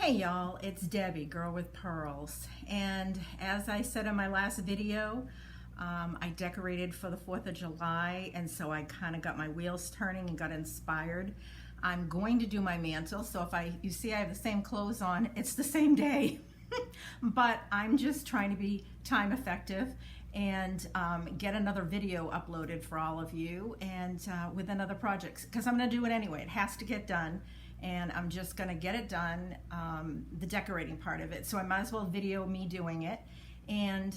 Hey y'all, it's Debbie, Girl with Pearls. And as I said in my last video, I decorated for the 4th of July, and so I kind of got my wheels turning and got inspired. I'm going to do my mantle, so if you see I have the same clothes on, it's the same day. But I'm just trying to be time effective and get another video uploaded for all of you and with another project, because I'm going to do it anyway. It has to get done. And I'm just gonna get it done, the decorating part of it. So I might as well video me doing it and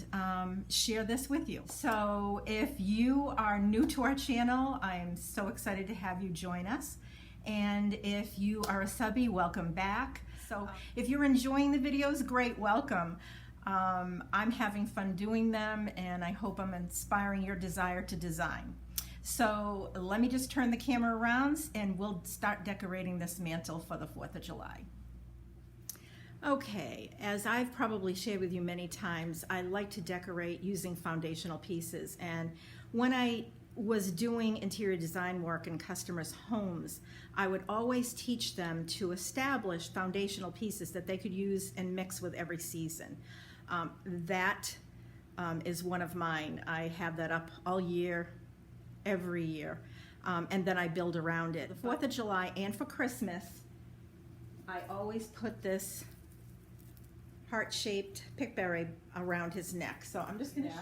share this with you. So if you are new to our channel, I'm so excited to have you join us. And if you are a subby, welcome back. So if you're enjoying the videos, great, welcome. I'm having fun doing them, and I hope I'm inspiring your desire to design. So let me just turn the camera around and we'll start decorating this mantle for the 4th of July. Okay, as I've probably shared with you many times, I like to decorate using foundational pieces. And when I was doing interior design work in customers' homes, I would always teach them to establish foundational pieces that they could use and mix with every season. That is one of mine. I have that up all year, every year, and then I build around it. The 4th of July and for Christmas, I always put this heart-shaped pickberry around his neck. So I'm just gonna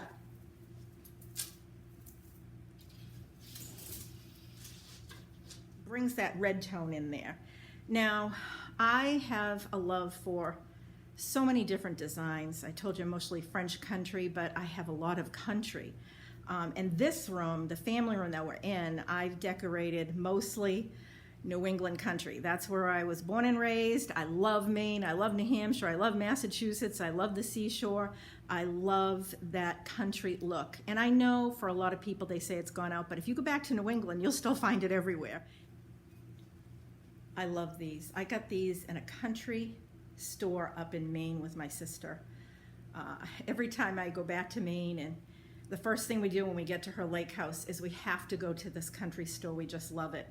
brings that red tone in there. Now, I have a love for so many different designs. I told you I'm mostly French country, but I have a lot of country. And this room, the family room that we're in, I've decorated mostly New England country. That's where I was born and raised. I love Maine, I love New Hampshire, I love Massachusetts, I love the seashore. I love that country look. And I know for a lot of people they say it's gone out, but if you go back to New England, you'll still find it everywhere. I love these. I got these in a country store up in Maine with my sister. Every time I go back to Maine, and the first thing we do when we get to her lake house is we have to go to this country store. We just love it.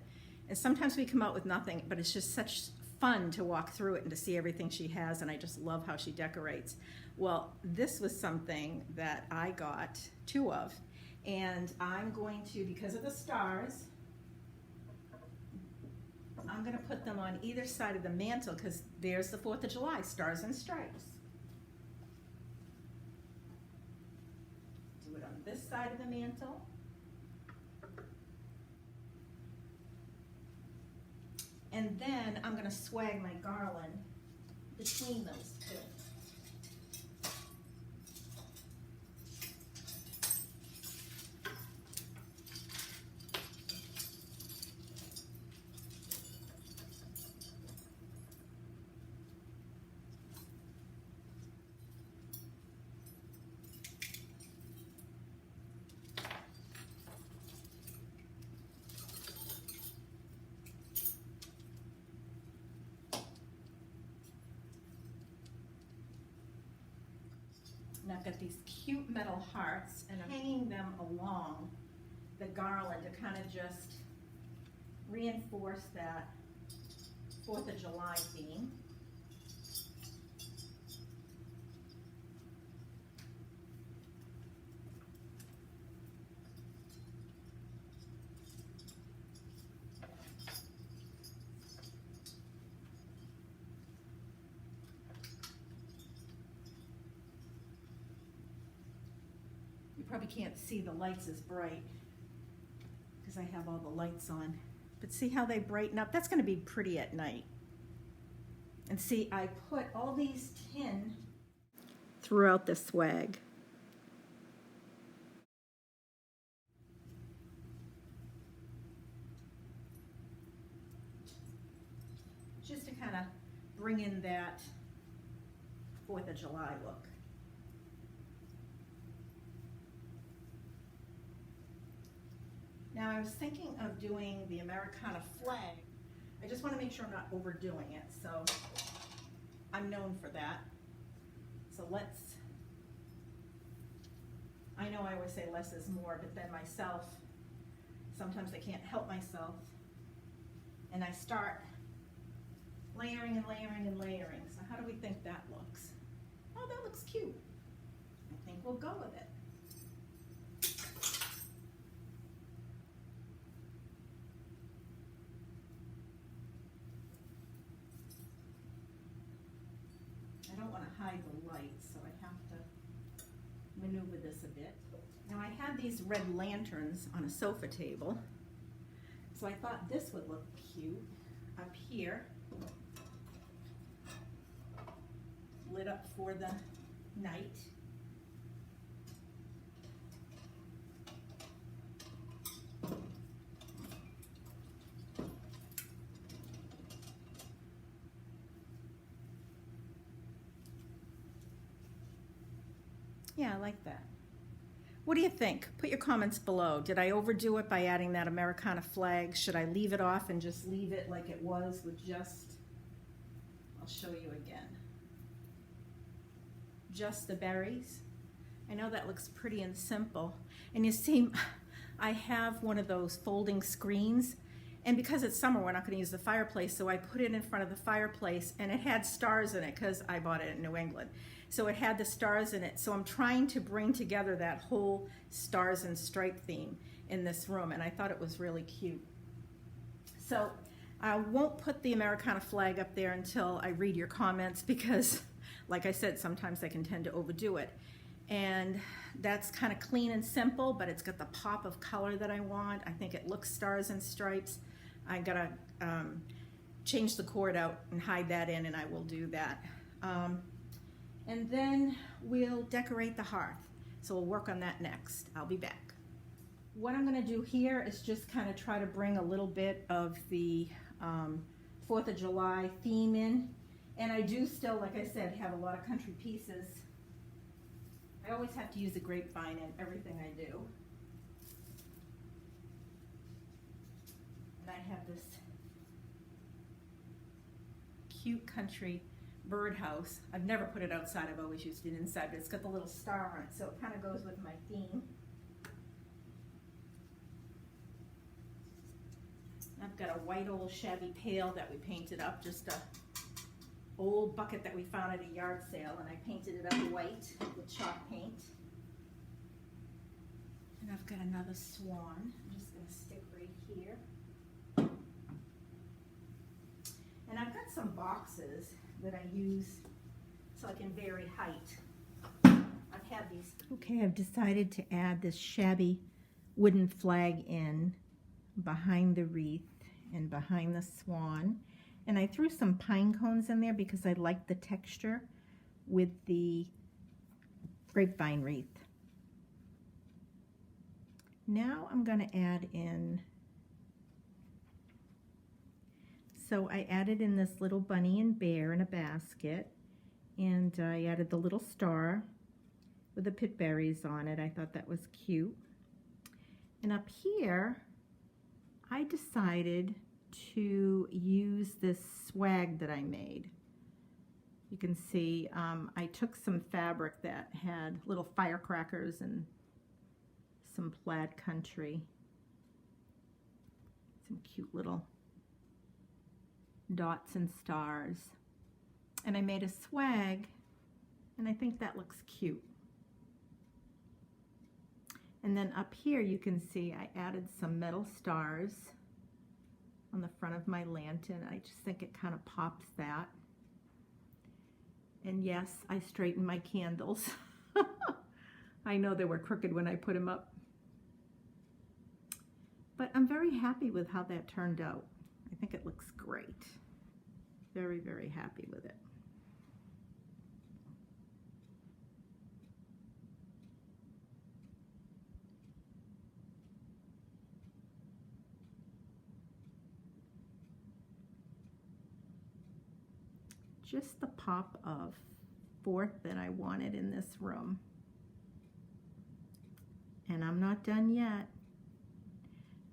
And sometimes we come out with nothing, but it's just such fun to walk through it and to see everything she has, and I just love how she decorates. Well, this was something that I got 2 of, and I'm going to, because of the stars, I'm going to put them on either side of the mantle, because there's the 4th of July, stars and stripes. Do it on this side of the mantle. And then I'm going to swag my garland between those two. And I've got these cute metal hearts, and I'm hanging them along the garland to kind of just reinforce that 4th of July theme. Probably can't see the lights as bright because I have all the lights on, but see how they brighten up? That's going to be pretty at night. And see, I put all these tin throughout the swag. Just to kind of bring in that 4th of July look. Now I was thinking of doing the Americana flag. I just want to make sure I'm not overdoing it, so I'm known for that. So I know I always say less is more, but then myself, sometimes I can't help myself. And I start layering and layering and layering. So how do we think that looks? Oh, that looks cute. I think we'll go with it. I don't want to hide the light, so I have to maneuver this a bit. Now I had these red lanterns on a sofa table, so I thought this would look cute up here, lit up for the night. Yeah, I like that. What do you think? Put your comments below. Did I overdo it by adding that Americana flag? Should I leave it off and just leave it like it was with just, I'll show you again, just the berries? I know that looks pretty and simple. And you see, I have one of those folding screens, and because it's summer, we're not going to use the fireplace, so I put it in front of the fireplace, and it had stars in it because I bought it in New England. So it had the stars in it. So I'm trying to bring together that whole stars and stripe theme in this room, and I thought it was really cute. So I won't put the Americana flag up there until I read your comments because, like I said, sometimes I can tend to overdo it. And that's kind of clean and simple, but it's got the pop of color that I want. I think it looks stars and stripes. I gotta change the cord out and hide that in, and I will do that. And then we'll decorate the hearth. So we'll work on that next. I'll be back. What I'm gonna do here is just kind of try to bring a little bit of the 4th of July theme in. And I do still, like I said, have a lot of country pieces. I always have to use a grapevine in everything I do. And I have this cute country birdhouse. I've never put it outside, I've always used it inside, but it's got the little star on it, so it kind of goes with my theme. I've got a white old shabby pail that we painted up, just a old bucket that we found at a yard sale, and I painted it up white with chalk paint. And I've got another swan. I'm just going to stick right here. And I've got some boxes that I use so I can vary height. I've had these. Okay, I've decided to add this shabby wooden flag in behind the wreath and behind the swan. And I threw some pine cones in there because I like the texture with the grapevine wreath. Now I'm going to add in, so I added in this little bunny and bear in a basket, and I added the little star with the pit berries on it. I thought that was cute. And up here, I decided to use this swag that I made. You can see I took some fabric that had little firecrackers and some plaid country, some cute little dots and stars, and I made a swag, and I think that looks cute. And then up here you can see I added some metal stars on the front of my lantern. I just think it kind of pops that. And yes, I straightened my candles. I know they were crooked when I put them up. But I'm very happy with how that turned out. I think it looks great. Very, very happy with it. Just the pop of 4th that I wanted in this room. And I'm not done yet.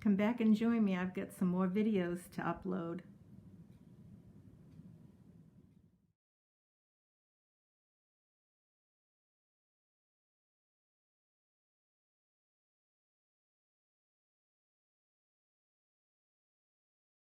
Come back and join me. I've got some more videos to upload.